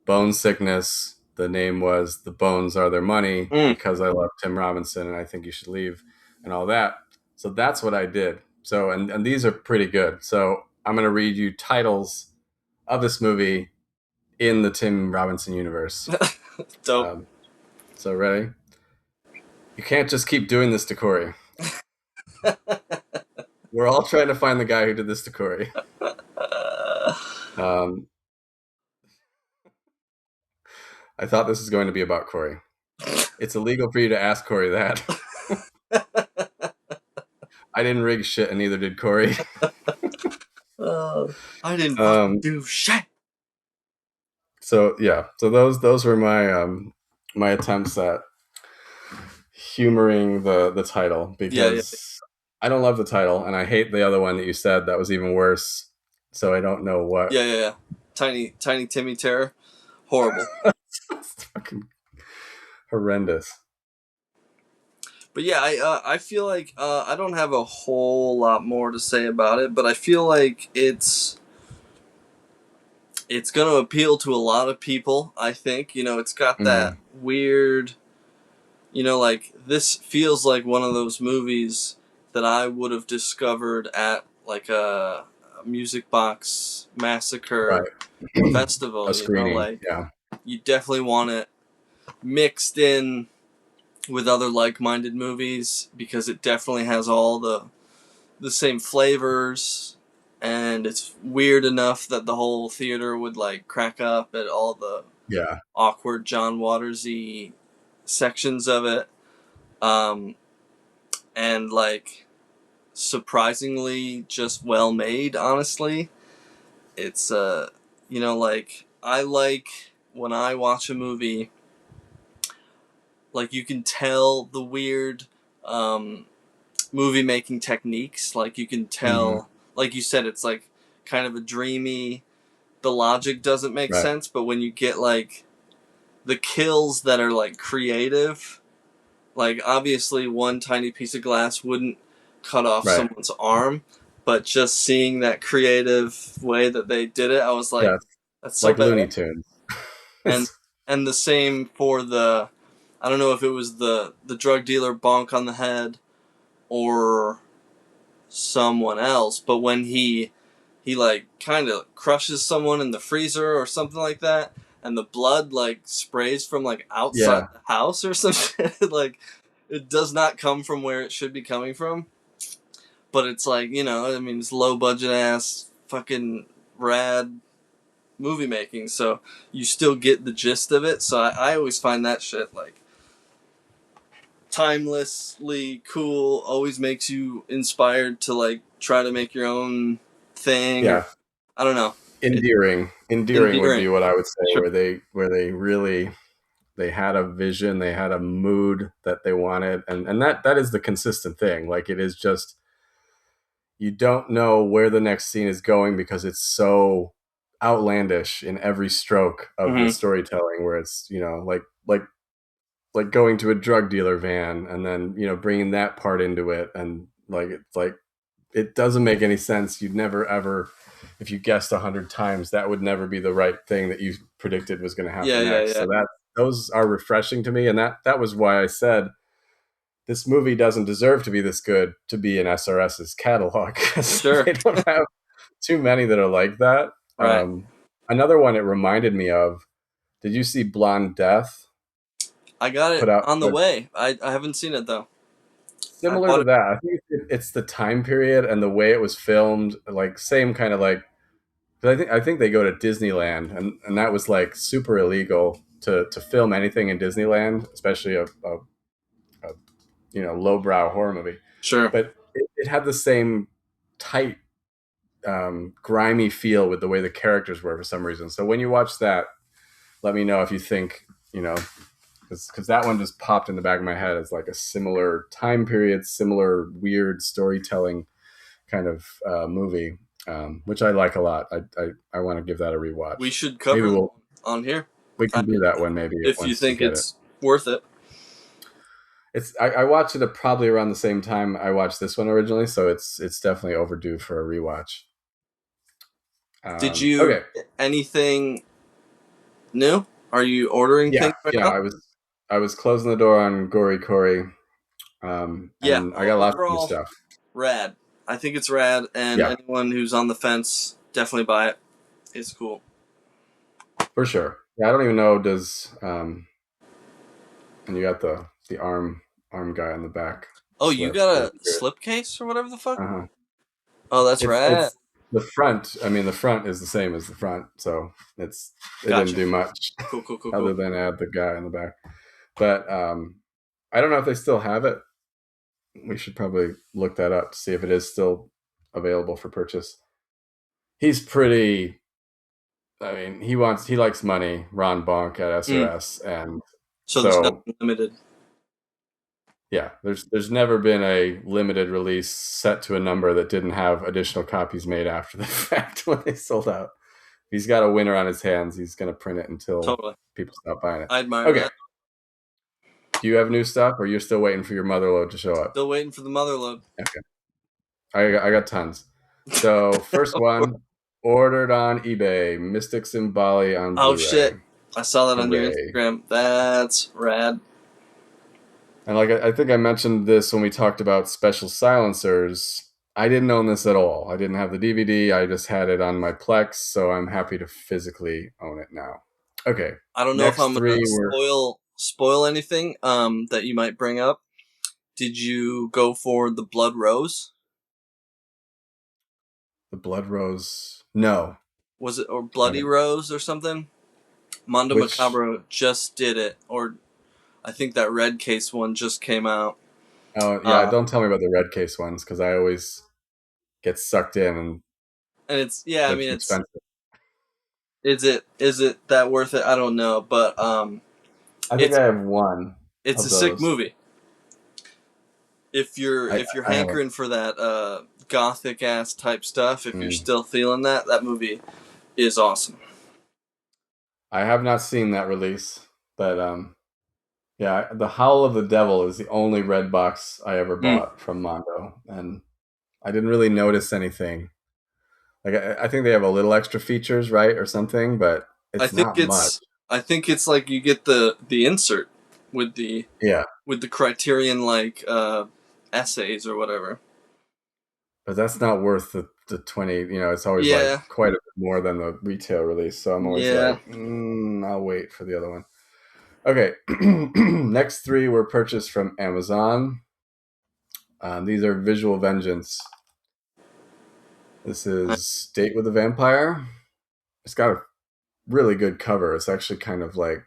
Bone Sickness, the name was The Bones Are Their Money mm. because I love Tim Robinson and I think you should leave and all that. So that's what I did. So and these are pretty good. So I'm going to read you titles of this movie in the Tim Robinson universe. Dope. Um, so ready? You can't just keep doing this to Corey. We're all trying to find the guy who did this to Corey. Um, I thought this was going to be about Corey. It's illegal for you to ask Corey that. I didn't rig shit, and neither did Corey. I didn't fucking Um, do shit. so yeah, so those were my attempts at humoring the title Yeah, yeah, because I don't love the title, and I hate the other one that you said that was even worse. So I don't know what. yeah, yeah, yeah. Tiny Timmy Terror. Horrible. It's fucking horrendous. But yeah, I feel like I don't have a whole lot more to say about it, but I feel like it's going to appeal to a lot of people. I think it's got that Mm, weird, like this feels like one of those movies that I would have discovered at like a music box massacre right. festival. A screening. Like Yeah. you definitely want it mixed in with other like-minded movies because it definitely has all the same flavors, and it's weird enough that the whole theater would like crack up at all the Yeah. awkward John Watersy sections of it, um, and like surprisingly just well made. Honestly, it's like I like when I watch a movie, like you can tell the weird um, movie making techniques. Like you can Hmm. tell, like you said, it's like kind of a dreamy. The logic doesn't make Right. sense, but when you get like the kills that are like creative, like obviously one tiny piece of glass wouldn't cut off Right. someone's arm, but just seeing that creative way that they did it, I was like, Yeah. that's so Like bad. Looney Tunes. And the same for the, I don't know if it was the drug dealer bonk on the head or someone else, but when he like kind of crushes someone in the freezer or something like that, and the blood like sprays from like outside Yeah. the house or some shit. Like it does not come from where it should be coming from. But it's like, you know, I mean, it's low budget ass fucking rad movie making, so you still get the gist of it. So I always find that shit like timelessly cool. Always makes you inspired to like try to make your own thing, or Yeah. I don't know. It's Endearing would be endearing. what I would say, Sure. where they really they had a vision, they had a mood that they wanted, and that is the consistent thing. Like it is just you don't know where the next scene is going because it's so outlandish in every stroke of the Mm-hmm. storytelling. Where it's like going to a drug dealer van and then bringing that part into it, and like it's like it doesn't make any sense. You'd never ever, if you guessed 100 times, that would never be the right thing that you predicted was going to Yeah, happen yeah, next. yeah. So that those are refreshing to me, and that was why I said this movie doesn't deserve to be this good to be in SRS's catalog, because Sure. they don't have too many that are like that. Right. Another one it reminded me of. Did you see Blonde Death? I got Put it out on the way. I haven't seen it though. I similar bought to it. that. I think it's the time period and the way it was filmed, like same kind of like. But I think they go to Disneyland, and that was like super illegal to film anything in Disneyland, especially a lowbrow horror movie. Sure. But it had the same tight, grimy feel with the way the characters were for some reason. So when you watch that, let me know if you think because that one just popped in the back of my head as like a similar time period, similar weird storytelling kind of movie, which I like a lot. I want to give that a We rewatch. should Maybe cover that on here. we I can do mean, that one maybe if you once you think get it. it's worth it. I watched it at probably around the same time I watched this one originally, so it's definitely overdue for a rewatch. Did you Okay, get anything new? Are you ordering yeah, things right yeah. now? I was closing the door on Gory Corey, Yeah. and I got lots of new Overall, stuff. rad. I think it's rad, and Yeah, anyone who's on the fence, definitely buy it. It's cool. for sure. Yeah, I don't even know and you got the arm guy on the back Oh, you slip. got That's a good. slipcase or whatever the fuck? Uh-huh. Oh, that's rad. It's the front. I mean, the front is the same as the front, so it didn't Gotcha. do much Cool, cool, cool, other cool. than add the guy in the back. But I don't know if they still have it. We should probably look that up to see if it is still available for purchase. He's pretty. I mean, he likes money. Ron Bonk at Mm. SRS, and So there's so nothing limited. yeah, there's never been a limited release set to a number that didn't have additional copies made after the fact when they sold out. If he's got a winner on his hands, he's going to print it until Totally. people stop buying it. I admire Okay. that. Do you have new stuff, or you're still waiting for your motherload to show up? Still waiting for the motherload. Okay. I got tons. So first one, ordered on eBay, Mystics in Bali on Oh Blu-ray. shit. I saw that on your Hooray. Instagram. That's rad. And like I think I mentioned this when we talked about special silencers. I didn't own this at all. I didn't have the DVD. I just had it on my Plex, so I'm happy to physically own it now. Okay. I don't know if Next I'm gonna three were spoil anything that you might bring up. Did you go for the Blood Rose? The Blood Rose. No. Was it or I Bloody don't. Rose or something? Mondo Which Macabro just did it, or I think that Red Case one just came out. Oh yeah, Uh, don't tell me about the red case ones because I always get sucked in and and it's yeah, I they're mean too it's expensive. is it that worth it? I don't know, but I think it's I have one it's a of sick those. movie. If you're I have a. hankering for that gothic ass type stuff, if you're Mm, still feeling that movie is awesome. I have not seen that release. But yeah, the Howl of the Devil is the only red box I ever Mm. bought from Mondo, and I didn't really notice anything. Like I think they have a little extra features, right, or something, but I it's think not much. it's I think it's like you get the insert with the Yeah, Criterion like essays or whatever. but that's not worth the 20. It's always like Yeah, quite a bit more than the retail release. So I'm always yeah. like, I'll wait for the other one. Okay, next three were purchased from Amazon. These are Visual Vengeance. This is Date with a Vampire. It's got a really good cover. It's actually kind of like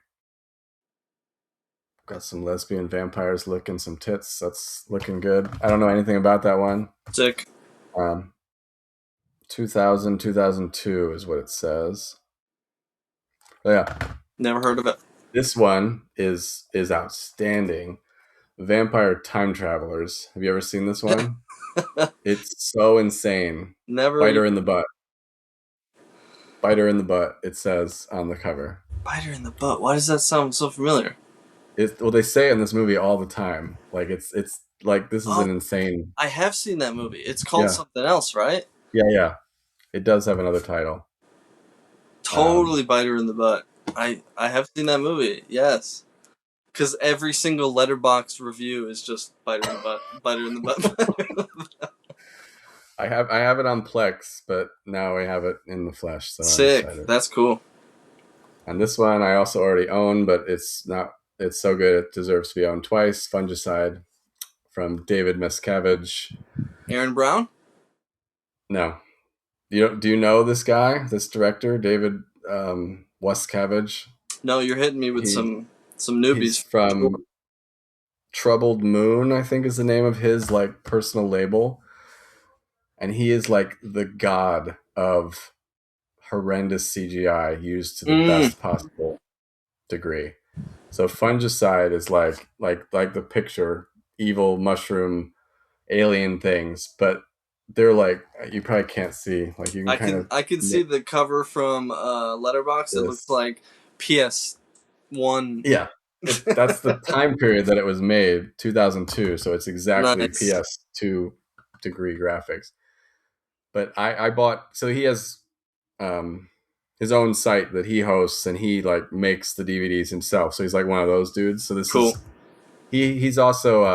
got some lesbian vampires licking some tits. That's looking good. I don't know anything about that one. Sick. Um, 2000, 2002 is what it says. But yeah, Never heard of it. this one is outstanding. Vampire Time Travelers. Have you ever seen this one? It's so insane. Never Bite her even. in the butt. Bite her in the butt, it says on the cover. Bite her in the butt. Why does that sound so familiar? Well, they say it in this movie all the time. Like it's like this is Oh, an insane. I have seen that movie. It's called Yeah, something else, right? yeah. It does have another title. Totally bite her in the butt. I have seen that movie. Yes. Because every single letterbox review is just bite her in the butt, bite her in the butt. I have it on Plex, but now I have it in the flesh, so I'm Sick. excited. That's cool. And this one I also already own, but it's not. It's so good it deserves to be owned twice. Fungicide from David Miscavige. Aaron Brown? No, do you know this guy, this director, David Miscavige? No, you're hitting me with He some he's newbies. Sure. from Troubled Moon, I think is the name of his like personal label, and he is like the god of horrendous CGI used to the Mm, best possible degree. So Fungicide is like the picture evil mushroom alien things, but they're like you probably can't see. Like you can kind of I can see the cover from Letterbox. It looks this. like PS1. Yeah. That's the time period that it was made, 2002, so it's exactly Nice. PS2 degree graphics. But I bought, so he has um his own site that he hosts, and he like makes the DVDs himself. So he's like one of those dudes. So this Cool. is he's also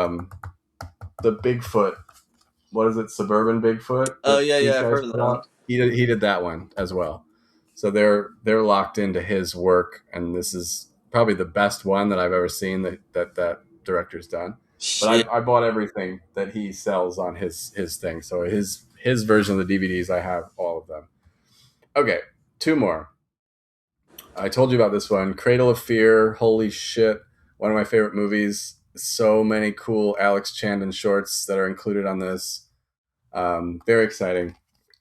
the Bigfoot, what is it, Suburban Bigfoot Oh that yeah, these yeah. I've guys heard of put that one. out. He did that one as well. So they're locked into his work, and this is probably the best one that I've ever seen that director's done. Shit. But I bought everything that he sells on his thing. So his version of the DVDs, I have all of them. Okay, two more. I told you about this one, Cradle of Fear. Holy shit, one of my favorite movies. So many cool Alex Chandon shorts that are included on this. Very exciting.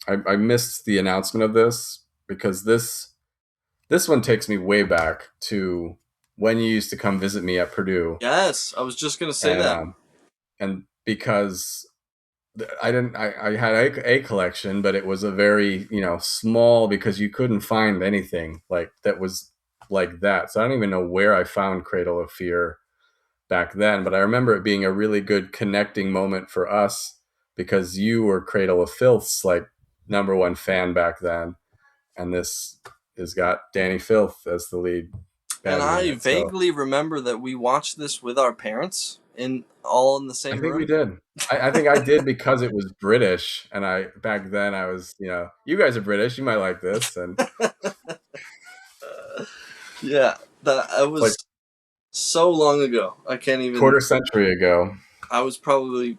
I missed the announcement of this because this one takes me way back to when you used to come visit me at Purdue, Yes, I was just gonna say and that. because I had a collection, but it was a very small because you couldn't find anything like that was like that. So I don't even know where I found Cradle of Fear back then, but I remember it being a really good connecting moment for us because you were Cradle of Filth's like number one fan back then, and this has got Danny Filth as the lead And baddie in I it. So vaguely remember that we watched this with our parents in all in the I same think we room. did. I think I did because it was British, and I back then I was you guys are British, you might like this, and Yeah, that it it's like was so long ago. I can't even. quarter century ago. I was probably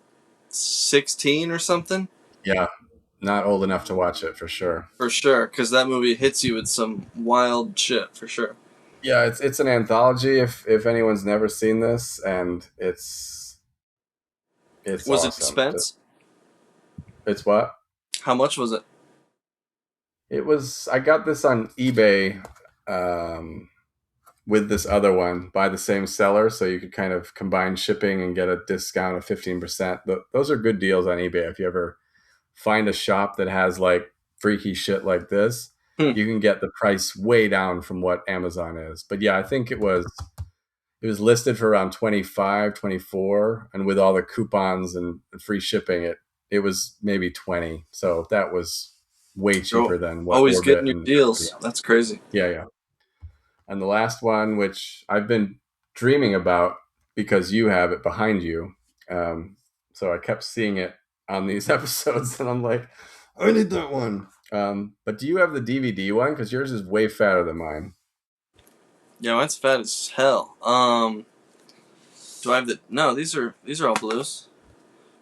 16 or something Yeah, not old enough to watch it for sure. for sure, because that movie hits you with some wild shit for sure. Yeah, it's an anthology if anyone's never seen this, and it's Was it awesome. expense? It's what? How much was it? It was. I got this on eBay with this other one by the same seller, so you could kind of combine shipping and get a discount of 15%. Those are good deals on eBay. If you ever find a shop that has like freaky shit like this, Hmm. you can get the price way down from what Amazon is. But yeah, I think it was it was listed for around 25, 24, and with all the coupons and free shipping, it was maybe 20. So that was way cheaper You're than what always Orbit getting your and everybody deals. else. That's crazy. Yeah, yeah. And the last one, which I've been dreaming about because you have it behind you. So I kept seeing it on these episodes, and I'm like, I need that one. But do you have the DVD one? Because yours is way fatter than mine. Yeah, mine's fat as hell. Do I have the? No, these are all blues.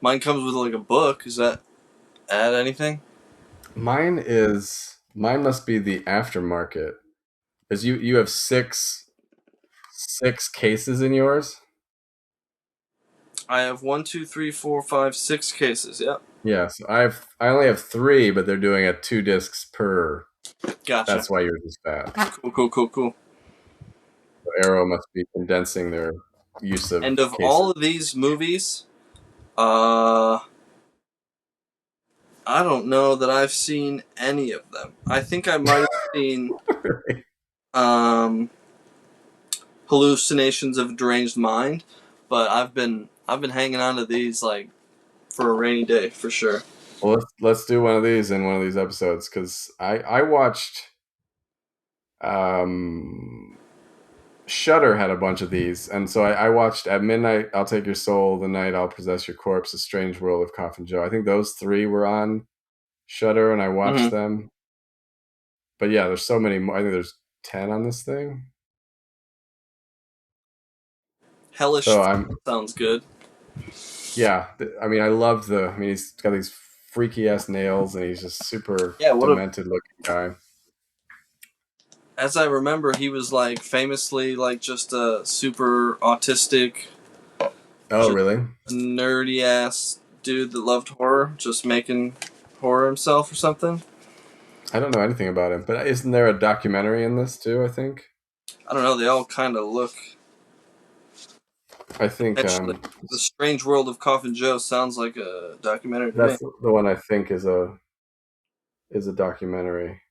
Mine comes with like a book. Does that add anything? Mine must be the aftermarket. Because you have six cases in yours. I have 1, 2, 3, 4, 5, 6 cases. Yep. Yes, I only have three, but they're doing a 2 discs per. Gotcha. That's why yours is fat. Cool, cool, cool, cool. So Arrow must be condensing their use of And of cases. all of these movies, uh, I don't know that I've seen any of them. I think I might have seen um, Hallucinations of a Deranged Mind, but I've been hanging on to these like for a rainy day for sure. Well, let's do one of these in one of these episodes because I watched um Shudder had a bunch of these, and so I watched At Midnight I'll Take Your Soul, The Night I'll Possess Your Corpse, A Strange World of Coffin Joe. I think those three were on Shudder, and I watched Mm-hmm. them. But yeah, there's so many more. I think there's 10 on this thing. Hellish So I'm sounds good. yeah. I mean, I love the. I mean, he's got these freaky ass nails, and he's just super Yeah, what a demented looking guy. as I remember, he was like famously like just a super autistic, Oh, just really? nerdy ass dude that loved horror, just making horror himself or something. I don't know anything about him, but isn't there a documentary in this too? I think. I don't know. They all kind of look. I think Actually, The Strange World of Coffin Joe sounds like a documentary to me. that's the one I think is a documentary.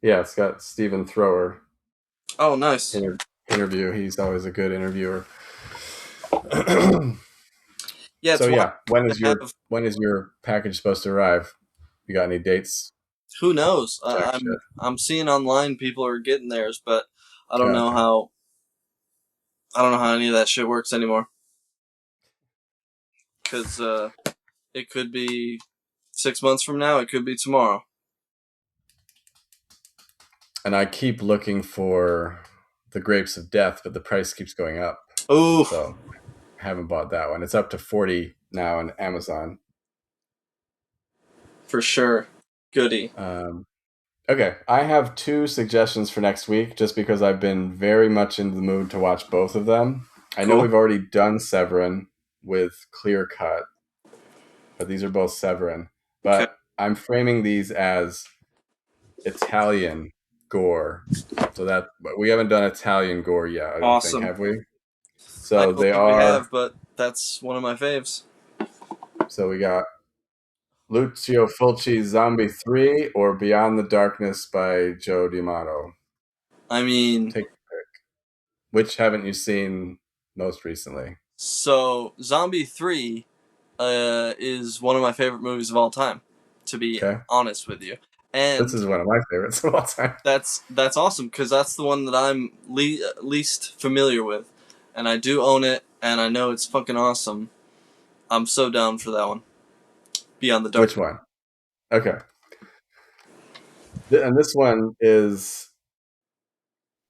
Yeah, it's got Stephen Thrower Oh, nice. interview. He's always a good interviewer. Yeah, So it's one yeah, when I is your have. when is your package supposed to arrive? You got any dates? Who knows? Jack shit. I'm seeing online people are getting theirs, but I don't Oh, know okay. how I don't know how any of that shit works anymore. Because it could be 6 months from now. It could be tomorrow. And I keep looking for the Grapes of Death, but the price keeps going up. Oh, So I haven't bought that one. It's up to 40 now on Amazon. for sure. Goody. Um, okay, I have two suggestions for next week just because I've been very much in the mood to watch both of them. I know Cool. we've already done Severin with Clear Cut, but these are both Severin. Okay. But I'm framing these as Italian gore. So that but we haven't done Italian gore yet, I don't think, Awesome. have we? I So don't they think we are have, but that's one of my faves. so we got Lucio Fulci's Zombie 3 or Beyond the Darkness by Joe D'Amato. I mean, Take which haven't you seen most recently? so Zombie 3 is one of my favorite movies of all time, to be Okay. honest with you. This And is one of my favorites of all time. that's awesome because that's the one that I'm least familiar with, and I do own it, and I know it's fucking awesome. I'm so down for that one. Beyond the Which Dark. one? Okay. And this one is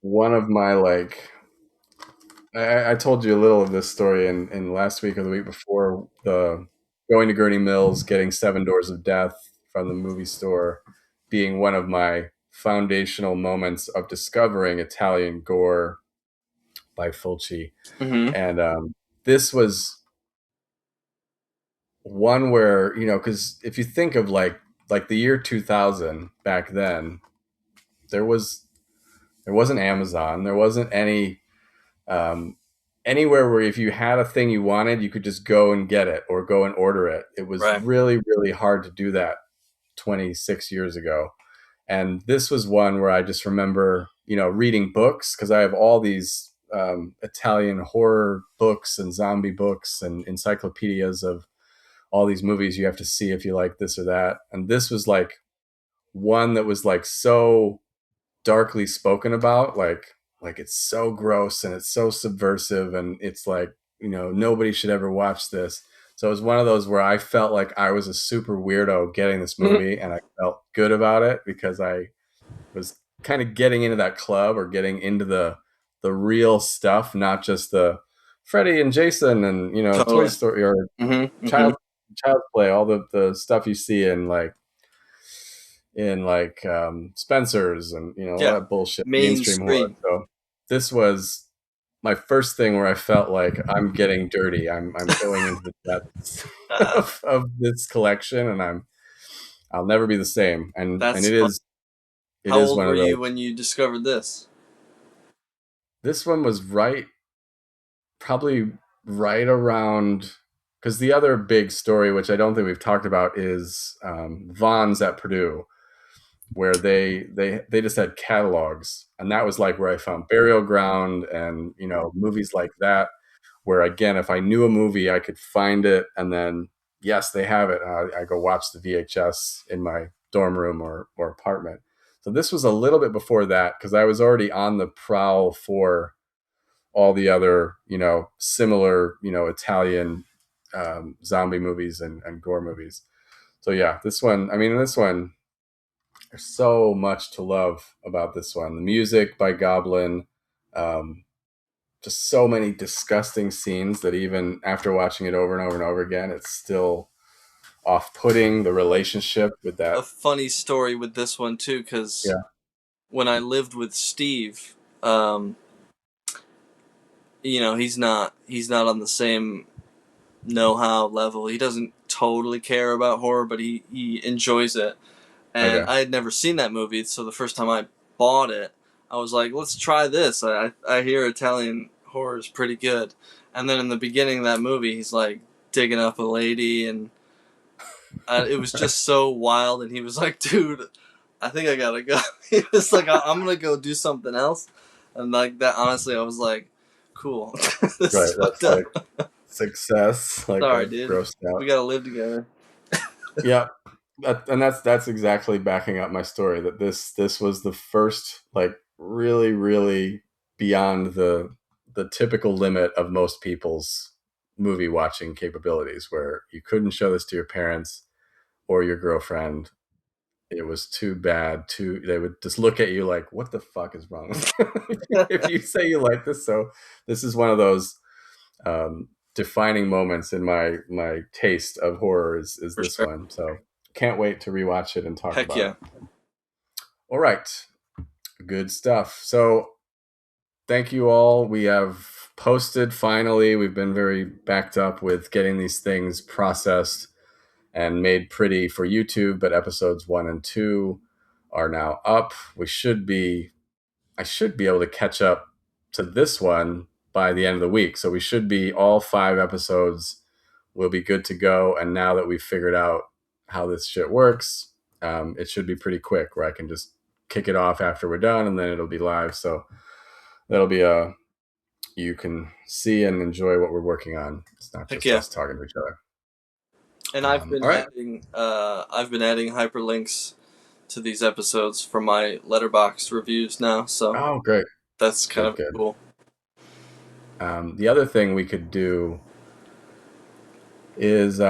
one of my like I told you a little of this story in last week or the week before, the going to Gurney Mills, getting Seven Doors of Death from the movie store being one of my foundational moments of discovering Italian gore by Fulci. Mm-hmm. And this was one where, because if you think of like the year 2000 back then, there wasn't Amazon, there wasn't um, anywhere where if you had a thing you wanted, you could just go and get it or go and order it. It was Right. really, really hard to do that 26 years ago. And this was one where I just remember, reading books, because I have all these Italian horror books and zombie books and encyclopedias of all these movies you have to see if you like this or that. And this was like one that was like so darkly spoken about, like it's so gross and it's so subversive, and it's like, nobody should ever watch this. So it was one of those where I felt like I was a super weirdo getting this movie, and I felt good about it because I was kind of getting into that club, or getting into the real stuff, not just the Freddy and Jason and Toy Totally. Story or Mm-hmm. Mm-hmm. child child's play, all the stuff you see in Spencer's and all Yeah. that bullshit, mainstream horror. Mainstream. So this was my first thing where I felt like I'm getting dirty. I'm going into the depths of this collection, and I'll never be the same. And That's it fun. How is old one were of those. you when you discovered this? This one was probably right around, because the other big story, which I don't think we've talked about, is Vaughn's at Purdue, where they just had catalogs, and that was like where I found Burial Ground and movies like that, where again, if I knew a movie, I could find it, and then yes, they have it. I go watch the VHS in my dorm room or apartment. So this was a little bit before that, because I was already on the prowl for all the other similar Italian zombie movies and gore movies. So yeah, this one, there's so much to love about this one. The music by Goblin, um, just so many disgusting scenes that even after watching it over and over and over again, it's still off-putting. The relationship with A that, funny story with this one too, because yeah, when I lived with Steve, he's not on the same know-how level. He doesn't totally care about horror, but he enjoys it. And okay, I had never seen that movie, so the first time I bought it, I was like, "Let's try this." I hear Italian horror is pretty good. And then in the beginning of that movie, he's like digging up a lady, and it was just so wild. And he was like, "Dude, I think I gotta go." He was like, "I'm gonna go do something else." And like that, honestly, I was like, "Cool, this is right. fucked That's like up." success. Like Sorry, I've dude. grossed out. We gotta live together. Yeah, and that's exactly backing up my story. That this was the first, like, really, really beyond the typical limit of most people's movie watching capabilities, where you couldn't show this to your parents or your girlfriend. It was too bad. They would just look at you like, "What the fuck is wrong with you?" if you say you like this. So this is one of those defining moments in my taste of horror is For this sure. one. So can't wait to rewatch it and talk Heck about yeah. it. All right, good stuff. So thank you all. We have posted finally. We've been very backed up with getting these things processed and made pretty for YouTube, but episodes 1 and 2 are now up. I should be able to catch up to this one by the end of the week. So we should be all 5 episodes will be good to go. And now that we've figured out how this shit works, it should be pretty quick, where I can just kick it off after we're done, and then it'll be live. So that'll be you can see and enjoy what we're working on. It's not Heck just yeah. us talking to each other. And I've been All right. adding hyperlinks to these episodes for my letterbox reviews now, so Oh, great. that's kind Good, of good. cool. The other thing we could do is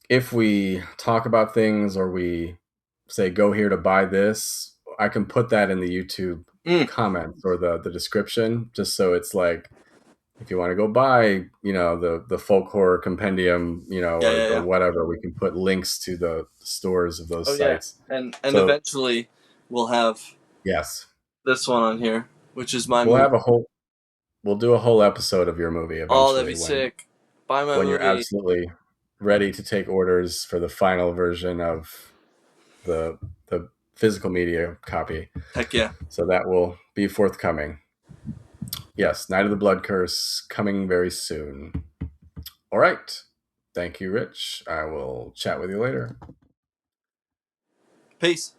if we talk about things, or we say go here to buy this, I can put that in the YouTube Mm. comments or the description, just so it's like, if you want to go buy the folk horror compendium, Yeah, yeah, or yeah. whatever, we can put links to the stores of those Oh yeah, sites. and So eventually we'll have yes, this one on here, which is my we'll movie. have a whole we'll do a whole episode of your movie Oh, that'd be eventually, sick. Buy my when you're movie. absolutely ready to take orders for the final version of the the physical media copy. Heck yeah. So that will be forthcoming. Yes, Night of the Blood Curse coming very soon. All right. Thank you, Rich. I will chat with you later. Peace.